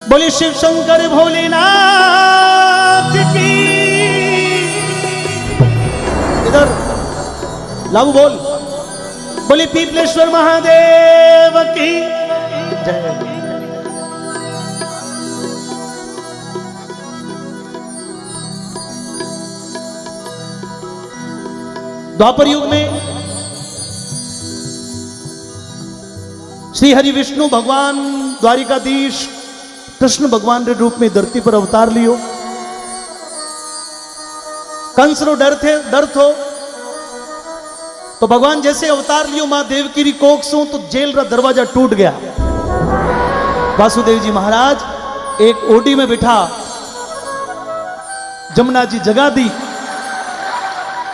बोले शिव शंकर भोलेनाथ की। इधर लाऊ बोल। बोले पीपलेश्वर महादेव की जय। द्वापर युग में श्री हरि विष्णु भगवान द्वारिकाधीश कृष्ण भगवान के रूप में धरती पर अवतार लियो। कंस रो डर थो तो भगवान जैसे अवतार लियो मां देवकी री कोख सु तो जेल रा दरवाजा टूट गया। वासुदेव जी महाराज एक ओडी में बिठा जमुना जी जगा दी।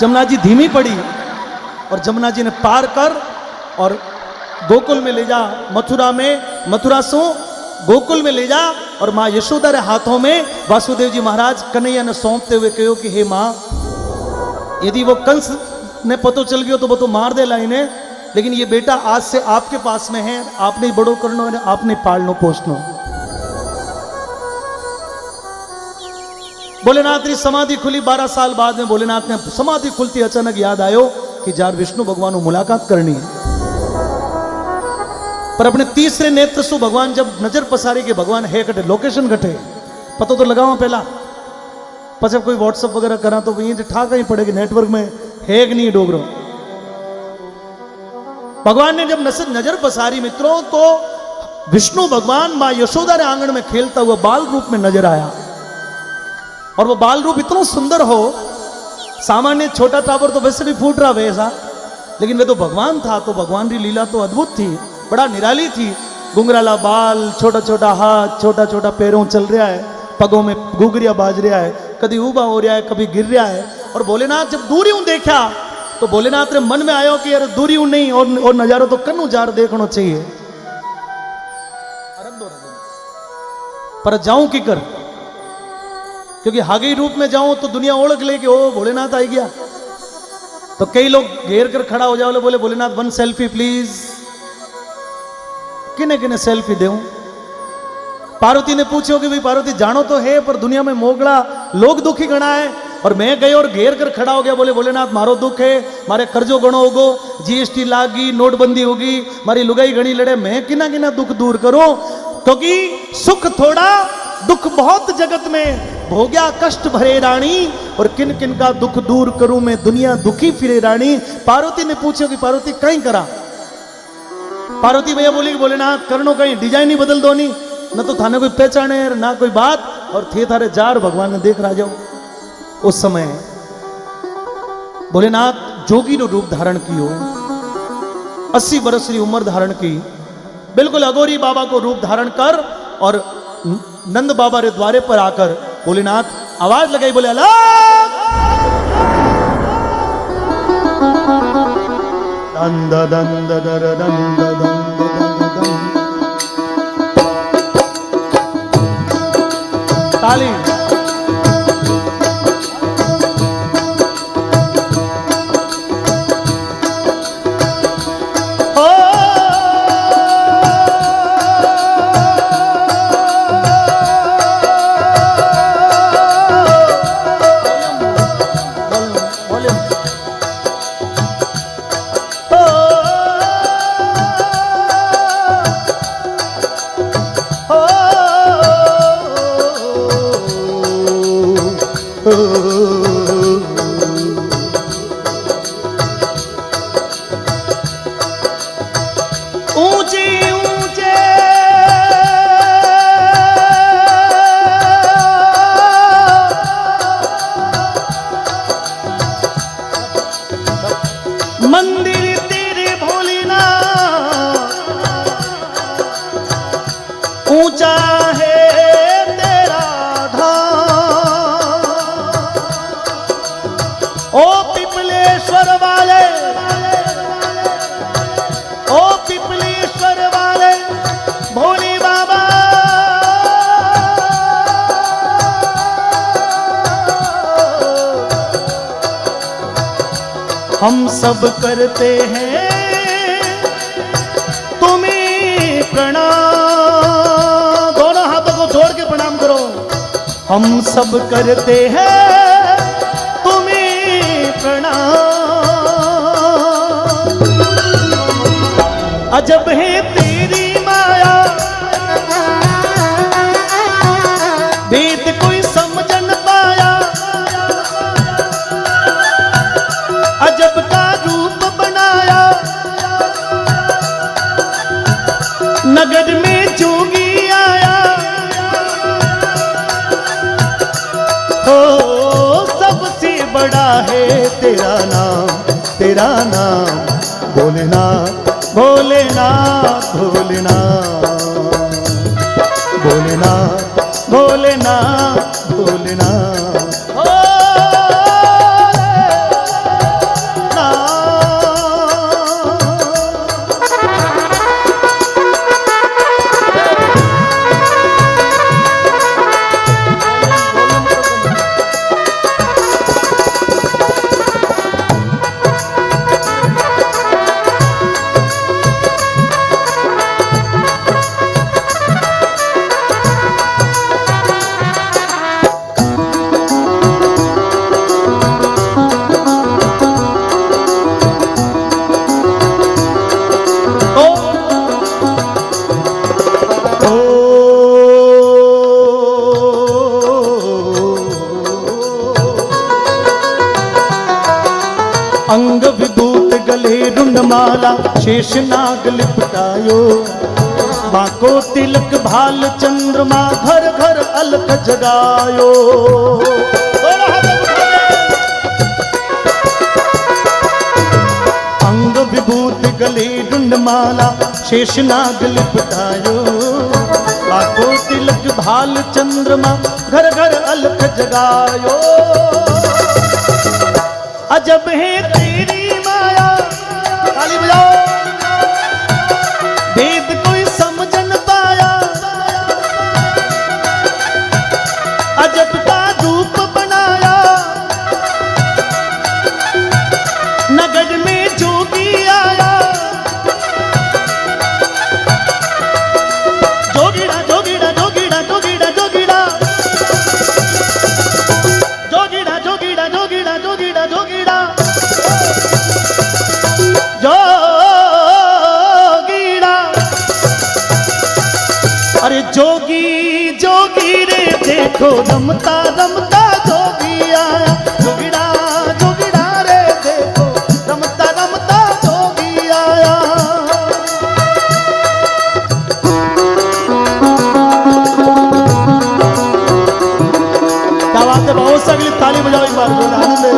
जमुना जी धीमी पड़ी और जमुना जी ने पार कर और गोकुल में ले जा। मथुरा से गोकुल में ले जा और मां यशोदा रे हाथों में वासुदेव जी महाराज कन्हैया ने सौंपते हुए कहो कि हे मां, यदि वो कंस ने पतो चल गयो तो वो तो मार दे लाइने, लेकिन ये बेटा आज से आपके पास में है, आपने ही बड़ो करनो है, आपने पालनो पोसनो। भोलेनाथ की समाधि खुली 12 साल बाद में। भोलेनाथ ने समाधि खुलती अचानक याद आयो कि जार विष्णु भगवान को मुलाकात करनी है। पर अपने तीसरे नेत्र से भगवान जब नजर पसारी के भगवान है कटे लोकेशन घटे पता तो लगाओ पहला, पचे कोई व्हाट्सएप वगैरह करा तो ये ठाक ही पड़ेगी नेटवर्क में है कि नहीं डोगरो। भगवान ने जब नजर पसारी मित्रों तो विष्णु भगवान मां यशोदा रे आंगन में खेलता हुआ बाल रूप में नजर आया। और वो बाल रूप इतना सुंदर हो, सामान्य छोटा टावर तो वैसे भी फूट रहा वैसा, लेकिन वे तो भगवान था तो भगवान की लीला तो अद्भुत थी, बड़ा निराली थी। गुंगराला बाल, छोटा छोटा हाथ, छोटा छोटा पैरों चल रहा है, पगों में गुगरिया बाज रहा है, कभी ऊबा हो रहा है, कभी गिर रहा है। और भोलेनाथ जब दूरी देखा तो भोलेनाथ रे मन में आयो कि यार दूरी नहीं और नजारो तो कन्नू जार देखना चाहिए। पर जाऊं की कर, क्योंकि हागी रूप में जाऊं तो दुनिया ओळख ले कि ओ भोलेनाथ आई गया। तो कई लोग घेर कर खड़ा हो जाओ, बोले भोलेनाथ 1 सेल्फी प्लीज। किने किने सेल्फी देऊं? पार्वती ने पूछो कि भाई पार्वती जानो तो है पर दुनिया में मोगड़ा लोग दुखी गणा है। और मैं गई और घेर कर खड़ा हो गया, बोले भोलेनाथ मारो दुख है, मारे कर्जो गणो होगो, जीएसटी लागी, नोटबंदी होगी, मारी लुगाई गणी लड़े, मैं किना किना दुख दूर करूं। क्योंकि सुख थोड़ा दुख बहुत जगत में भोग्या कष्ट भरे रानी, और किन किन का दुख दूर करूं मैं दुनिया दुखी फिरे रानी। पार्वती ने पूछो कि पार्वती कहीं करा? पार्वती भैया बोली कि भोलेनाथ करनो कहीं डिजाइन ही बदल दो, नहीं न तो थाने कोई पहचाने ना कोई बात, और थे थारे जार भगवान ने देख रहा जाओ। उस समय भोलेनाथ जोगी नो रूप धारण कियो, 80 वर्ष की उम्र धारण की, बिल्कुल अगोरी बाबा को रूप धारण कर और नंद बाबा रे द्वारे पर आकर भोलेनाथ आवाज लगाई, बोले अला दंद दंद दर दंद दंद दंद ताली। मंदिर तेरे भोलेनाथ ऊंचा है तेरा धाम, ओ पिपलेश्वर वाले, ओ पिपलेश्वर वाले भोले बाबा। हम सब करते हैं तुम्हें प्रणाम। दोनों हाथों को जोड़ हम सब करते हैं तुम्हें प्रणाम। अजब है तेरी माया, वेद कोई समझ न पाया। अजब का रूप बनाया, नगर में जोगी आया। ओ सबसे बड़ा है तेरा नाम, तेरा नाम भोलेनाथ, भोलेनाथ, भोलेनाथ, भोलेनाथ, भोलेनाथ, भोलेनाथ। अंग विभूत गले रुंडमाला शेष नाग लिपटायो। माँ को तिलक भाल चंद्रमा घर घर अलख जगायो। अंग विभूत गले रुंडमाला शेष नाग लिपटायो। माँ को तिलक भाल चंद्रमा घर घर अलख जगायो। अजब है तेरी माया, ताली बजाओ। वेद कोई समझ न पाया, अजब का रूप बनाया। नगर में जोगी आया। जोगीड़ा जोगीड़ा जोगीड़ा जोगीड़ा जोगीड़ा जोगीड़ा जोगीड़ा जोगीड़ा जोगीड़ा जोगीड़ा जोगीड़ा। अरे जोगी जोगी रे देखो रमता रमता जोगी आया। जोगीड़ा जोगीड़ा रे देखो रमता रमता जोगी आया। क्या बात है, बहुत सगली ताली बजाओ एक बार, आनंद है।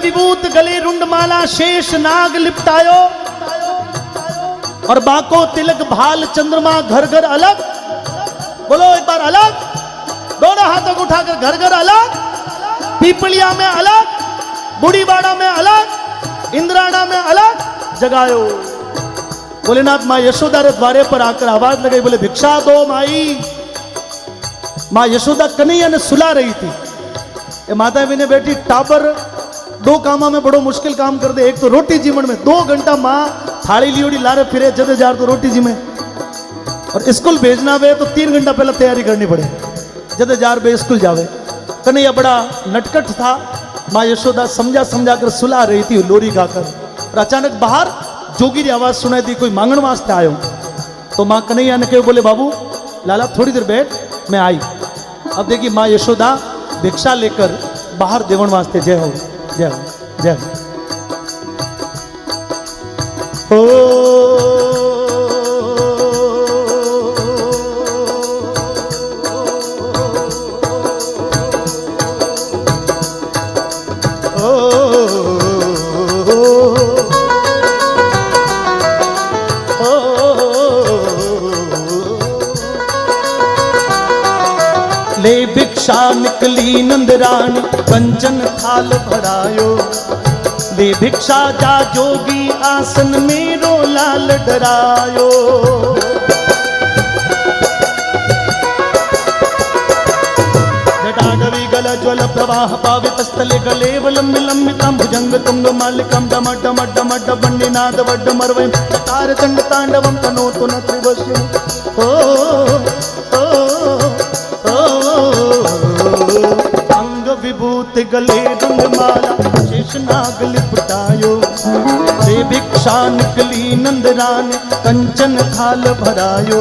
विभूत गले रुंडमाला शेष नाग लिपटायो। और बाको तिलक भाल चंद्रमा घर घर अलग। बोलो एक बार अलग, दोनों हाथों को उठाकर घर घर अलग। पीपलिया में अलग, बूढ़ीवाड़ा में अलग, इंद्राणा में अलग जगायो। भोलेनाथ माँ यशोदा रे द्वारे पर आकर आवाज लगाई, बोले भिक्षा दो माई। माँ यशोदा कन्हैया ने सुला रही थी। ये माता भी ने बेटी टाबर दो कामा में बड़ो मुश्किल काम कर दे। एक तो रोटी जीवन में 2 घंटा माँ थाली लियोड़ी लारे फिरे जदे जार तो रोटी जी में। और स्कूल भेजना वे तो 3 घंटा पहले तैयारी करनी पड़े जदे जार बे स्कूल जावे। कन्हैया बड़ा नटखट था। माँ यशोदा समझा समझा कर सुला रही थी लोरी गाकर। और अचानक बाहर जोगी की आवाज सुनाई थी, कोई मांगण वास्ते आयो। तो माँ कन्हैया ने कहा, बोले बाबू लाला थोड़ी देर बैठ, मैं आई। अब देखिए माँ यशोदा भिक्षा लेकर बाहर देवण वास्ते। जय हो जय हो जय हो। ले भिक्षा भिक्षा निकली नंदरानी कंचन थाल भरायो। ले भिक्षा जा जोगी आसन मेरो लाल डरायो। जटाडवी गल ज्वल प्रवाह पावितस्थले गलेवलम विलंबितं भुजंग तुंग मालिकं डम डम डम डबन्निनाद वड्ड मर्वयं चकार चंड तांडवं तनोतु न त्रिवश्यं। ओ ओ ओ अंग विभूति गले रंगमाला शेषनाग लिपटायो। दे भिक्षा निकली नंदरानी कंचन थाल भरायो।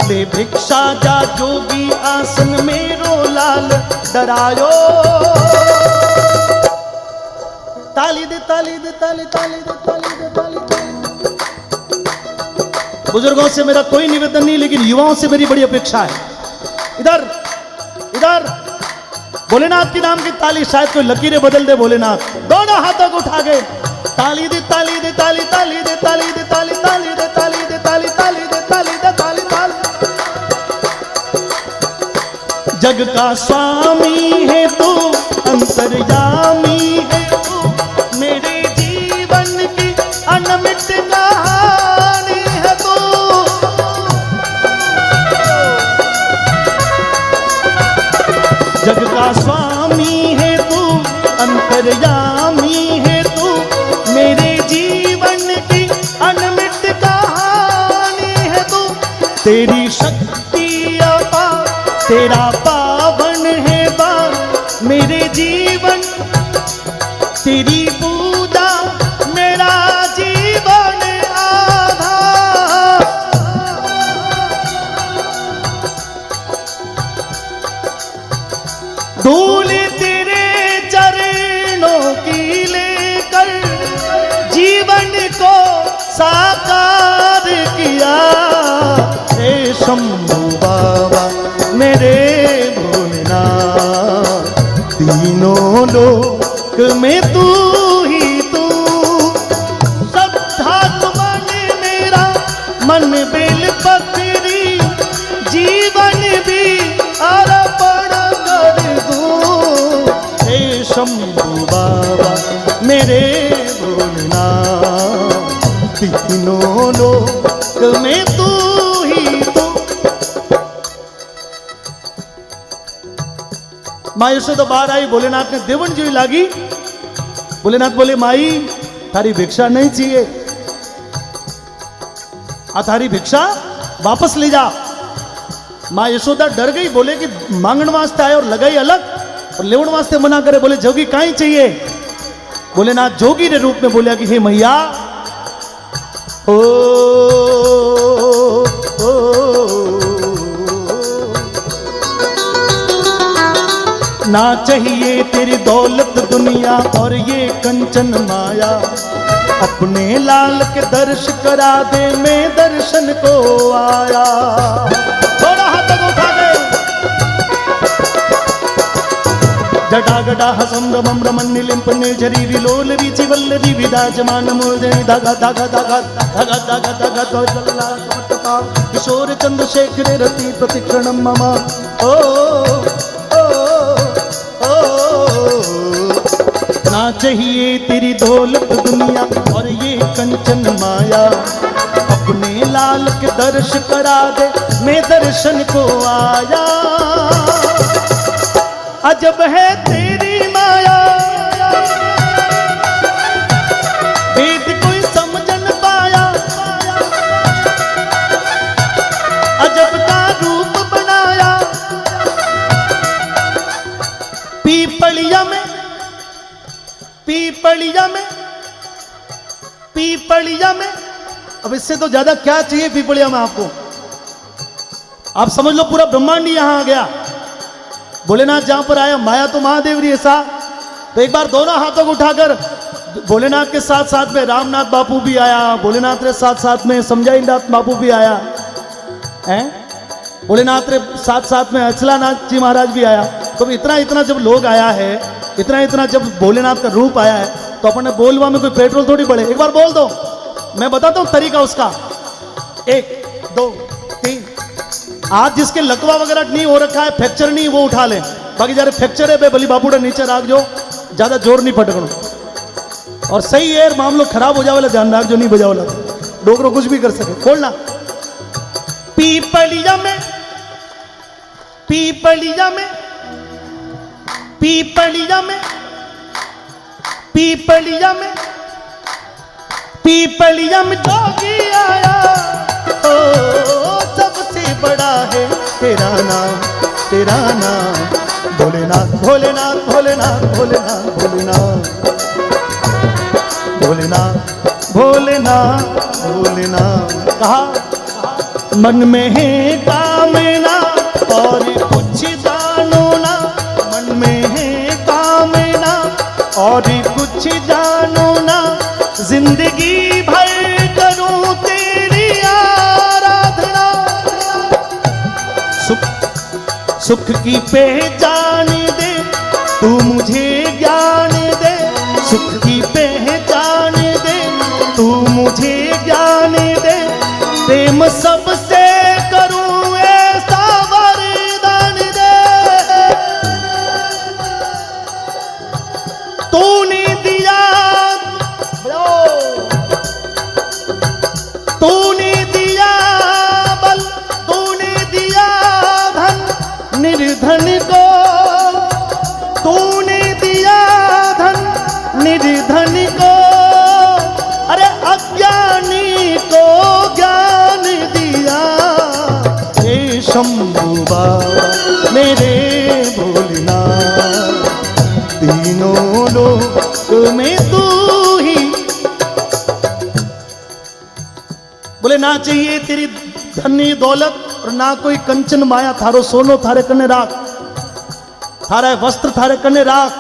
ले भिक्षा जा जोगी आसन मेरो लाल डरायो। ताली दे ताली दे ताली ताली दे ताली दे ताली दे। बुजुर्गों से मेरा कोई निवेदन नहीं, लेकिन युवाओं से मेरी बड़ी अपेक्षा है। इधर इधर भोलेनाथ की नाम की ताली, शायद कोई लकीरें बदल दे भोलेनाथ। दोनों हाथों को उठा के ताली दे ताली दे ताली ताली दे ताली दे ताली ताली दे ताली दे ताली ताली दे ताली दे ताली ताली। जग का स्वामी है तू, अंतर्यामी है तू, मेरे जीवन की अनमिट कहानी है तू। जग का स्वामी है तू, अंतर्यामी है तू, मेरे जीवन की अनमिट कहानी है तू। तेरी शक्ति अपार, तेरा पावन है बार मेरे जीवन, तेरी पूजा मेरा जीवन आधार। धूल तेरे चरणों की लेकर जीवन को साकार किया। हे शंभू बाबा मेरे भोलेनाथ, तीनों लोक में तू ही तू। श्रद्धा मन मेरा मन बेल पकड़ी, जीवन भी अर्पण कर दूं। हे शंभू बाबा मेरे भोलेनाथ, तीनों लोक में तू ही तू। माँ यशोदा बाहर आई, भोलेनाथ ने देवन जी लागी। भोलेनाथ बोले माई थारी भिक्षा नहीं चाहिए, थारी भिक्षा वापस ले जा। माँ यशोदा डर गई, बोले कि मांगण वास्ते आए और लगाई अलग और लेवण वास्ते मना करे। बोले जोगी काई चाहिए। भोलेनाथ जोगी ने रूप में बोला कि हे मैया, ओ ना चाहिए तेरी दौलत दुनिया और ये कंचन माया। अपने लाल के दर्श करा दे, मैं दर्शन को आया। थोड़ा हाथ उठा दे। जटा गटा हसम रमम रमन नीलिंप निर्झरी विलोल वीचि वल्लरी विराजमान मूर्धनि धागा धागा धागा धागा धागा धागा द्वैतला समटता किशोर चंद्रशेखर रति प्रतिक्षणम मम। ओ ना चाहिए तेरी दौलत दुनिया और ये कंचन माया। अपने लाल के दर्श करा दे, मैं दर्शन को आया। अजब है तेरी माया, वेद कोई समझ न पाया। अजब का रूप बनाया पीपलिया में, पीपलिया में, पीपलिया में। अब इससे तो ज्यादा क्या चाहिए पीपलिया में आपको। आप समझ लो पूरा ब्रह्मांड ही यहां आ गया। भोलेनाथ जहां पर आया, माया तो महादेव री ऐसा। तो एक बार दोनों हाथों को उठाकर भोलेनाथ के साथ साथ में रामनाथ बापू भी आया, भोलेनाथ के साथ साथ में समझाईनाथ बापू भी आया है, भोलेनाथ के साथ साथ में अचलानाथ जी महाराज भी आया। तो इतना इतना जब लोग आया है, इतना इतना जब भोलेनाथ का रूप आया है, तो अपने बोलवा में कोई पेट्रोल थोड़ी बढ़े। एक बार बोल दो, मैं बताता हूं तरीका उसका। 1 2 3 आज जिसके लकवा वगैरह नहीं हो रखा है, फ्रैक्चर नहीं, वो उठा ले। बाकी जारे फ्रैक्चर है बे भली बापूड़ा नीचे राख जो, ज्यादा जोर नहीं पटकनो। और सही है मामलो खराब हो जावे ध्यान राख जो, नहीं बजाओला डोकरो कुछ भी कर सके। खोलना पीपलिया में, पीपलिया में, पीपलिया में, पीपलिया में, पीपलिया में जोगी आया, ओ सबसे बड़ा है तेरा नाम, तेरा नाम भोलेनाथ, भोलेनाथ, भोलेनाथ, भोलेनाथ, भोलेनाथ, भोलेनाथ, भोलेनाथ, भोलेनाथ। कहा मन में है कामना और कुछ जानो ना, मन में है कामना और कुछ जानो ना, जिंदगी भर करूं तेरी आराधना। सुख सुख की पहचान दे तू मुझे ज्ञान दे, सुख की पहचान दे तू मुझे ज्ञान दे, प्रेम सबसे करूं ऐसा वरदान दे। तूने दिया, तूने दिया बल, तूने दिया धन निर्धन को, तूने दिया धन निर्धन को, अरे अज्ञानी को ज्ञान दिया। हे शंभू बाबा मेरे भोलेनाथ, तीनों लोक में तू ही। बोले ना चाहिए तेरी धनी दौलत और ना कोई कंचन माया, थारो सोनो थारे कने राख, थारा वस्त्र थारे कने राख,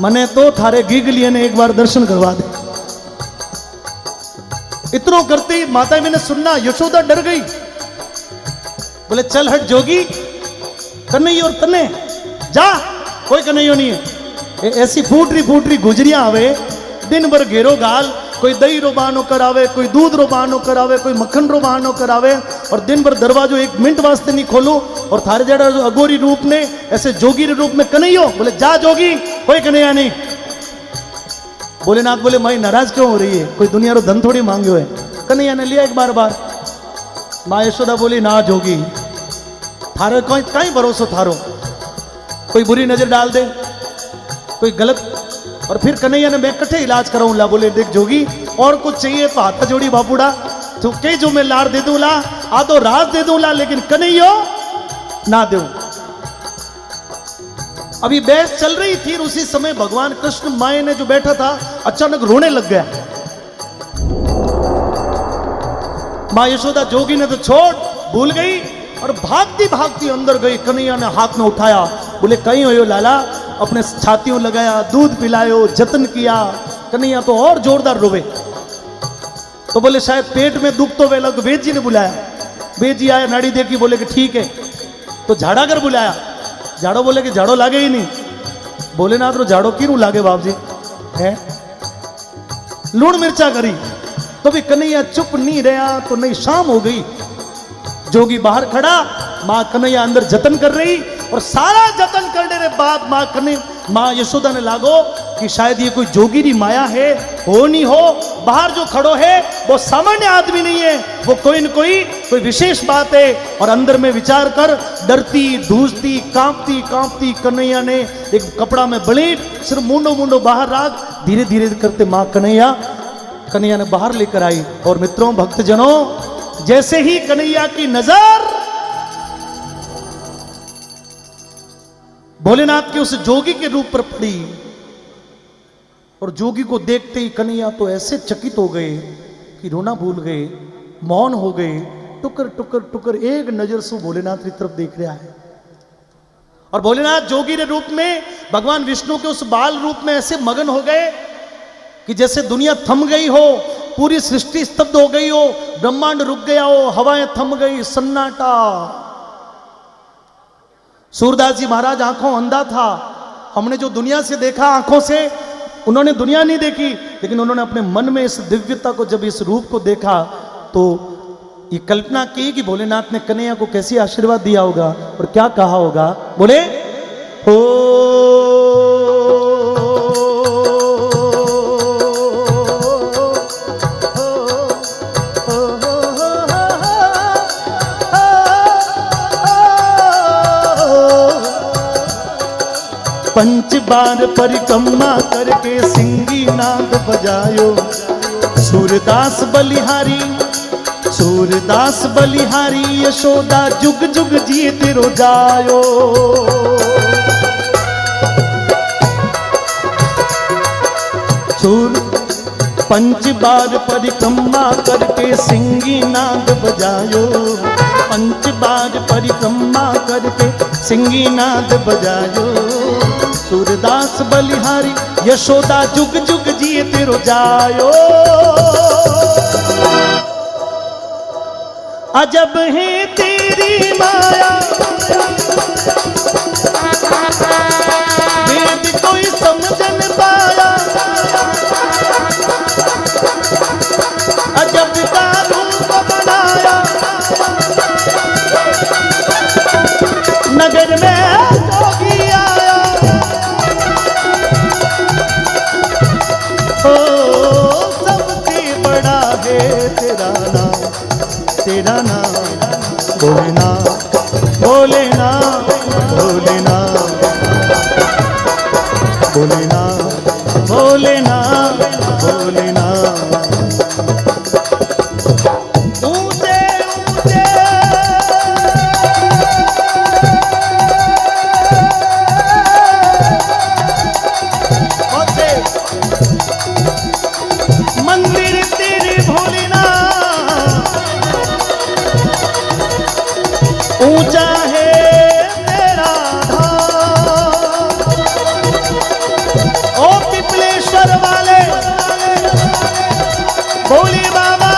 मने तो थारे गीगलिए ने एक बार दर्शन करवा दे। इतनो करते माता मैंने सुनना, यशोदा डर गई। बोले चल हट जोगी, कन्हैया और तने जा, कोई कन्हैया नहीं है। ऐसी फूटरी गुजरियां आवे, दिन भर घेरो गाल, कोई दही रो बहानो करावे, कोई दूध रो बहानो करावे, कोई मक्खन रो बहानो करावे, और दिन भर दरवाजो 1 मिनट वास्ते नहीं खोलो। और थारे जड़ा जो अगोरी रूप ने ऐसे जोगी रूप में कन्हैया, बोले जा जोगी, कोई कन्हैया नहीं। भोलेनाथ बोले मैं नाराज क्यों हो रही है, कोई दुनिया रो धन थोड़ी मांग्यो है। कन्हैया ने लिया एक बार। माँ यशोदा बोली ना जोगी, थारो कोई कहीं भरोसा थारो, कोई बुरी नजर डाल दे, कोई गलत। और फिर कन्हैया ने मैं कट्ठे इलाज कराऊं ला। बोले देख जोगी और कुछ चाहिए तो हाथ जोड़ी बापूड़ा, तो कई जो मैं लाड़ दे दूं ला, आधो राज दे दूं ला, लेकिन कन्हैया ना दो। अभी बहस चल रही थी, उसी समय भगवान कृष्ण माए ने जो बैठा था अचानक रोने लग गया। माँ यशोदा जोगी ने तो छोड़ भूल गई और भागती भागती अंदर गई। कन्हैया ने हाथ में उठाया, बोले कहीं हो लाला, अपने छातियों लगाया, दूध पिलायो, जतन किया। कन्हैया तो और जोरदार रोवे। तो बोले शायद पेट में दुख तो वे लग। वेद जी ने बुलाया, वेद जी आया, नाड़ी देखी, बोले कि ठीक है। तो झाड़ा कर बुलाया, झाड़ो बोले कि झाड़ो लागे ही नहीं। भोलेनाथ रो झाड़ो क्यों लागे बाप जी है, लूण मिर्चा करी। तो भी कन्हैया चुप नहीं रहा, तो नहीं शाम हो गई। जोगी बाहर खड़ा, माँ कन्हैया अंदर जतन कर रही, और सारा जतन करने के बाद माँ यशोदा ने लागो कि शायद ये कोई जोगीरी माया है, हो नहीं हो। बाहर जो खड़ो है वो सामान्य आदमी नहीं है, वो कोई न कोई विशेष बात है। और अंदर में विचार कर डरती, धूजती, कांपती कांपती कन्हैया ने एक कपड़ा में बलेट सिर्फ मुंडो बाहर राख, धीरे धीरे करते माँ कन्हैया ने बाहर लेकर आई। और मित्रों, भक्तजनों, जैसे ही कन्हैया की नजर भोलेनाथ के उस जोगी के रूप पर पड़ी, और जोगी को देखते ही कन्हैया तो ऐसे चकित हो गए कि रोना भूल गए, मौन हो गए। टुकर टुकर टुकर एक नजर से भोलेनाथ की तरफ देख रहा है। और भोलेनाथ जोगी के रूप में भगवान विष्णु के उस बाल रूप में ऐसे मगन हो गए कि जैसे दुनिया थम गई हो, पूरी सृष्टि स्तब्ध हो गई हो, ब्रह्मांड रुक गया हो, हवाएं थम गई, सन्नाटा। सूरदास जी महाराज आंखों अंधा था। हमने जो दुनिया से देखा आंखों से, उन्होंने दुनिया नहीं देखी, लेकिन उन्होंने अपने मन में इस दिव्यता को, जब इस रूप को देखा, तो ये कल्पना की कि भोलेनाथ ने कन्हैया को कैसी आशीर्वाद दिया होगा और क्या कहा होगा। बोले हो पंच बार परिक्रमा करके सिंगी नाद बजायो, सूरदास बलिहारी सूरदास बलिहारी यशोदा जुग जुग जिए तेरो जायो। पंच बार परिक्रमा करके सिंगी नाद बजायो, पंच बार परिक्रमा करके सिंगी नाद बजायो, सूरदास बलिहारी यशोदा जुग जुग जिए तेरो जायो। अजब है तेरी माया वेद कोई समझ न पाया, अजब का रूप बनाया नगर में जोगी आया। ओ सबसे बड़ा है तेरा नाम भोलेनाथ भोलेनाथ भोलेनाथ भोलेनाथ भोलेनाथ भोलेनाथ। ऊंचे ऊंचे मंदिर तेरे भोलेनाथ, ऊंचा है तेरा धाम। ओ पिपलेश्वर वाले भोले बाबा,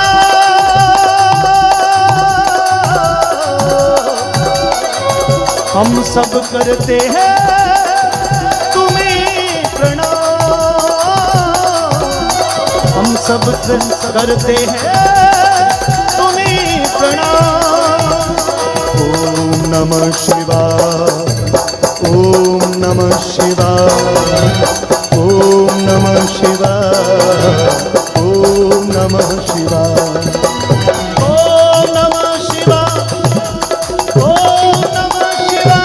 हम सब करते हैं तुम्हें प्रणाम, हम सब करते हैं तुम्हें प्रणाम। ओम नमः शिवाय ओम नमः शिवाय ओम नमः शिवाय ओम नमः शिवाय ओम नमः शिवाय ओम नमः शिवाय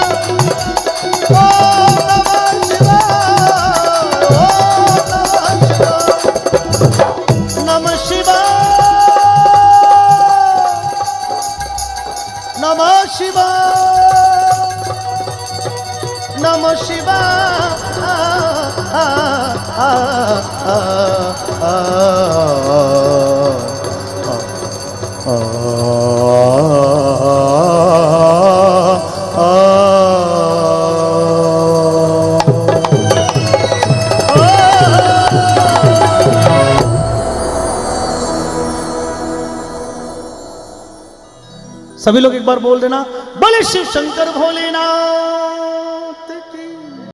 ओम नमः शिवाय ओम नमः शिवाय नमः शिवाय नमः शिवाय सभी लोग एक बार बोल देना, बोले शिव शंकर भोलेनाथ।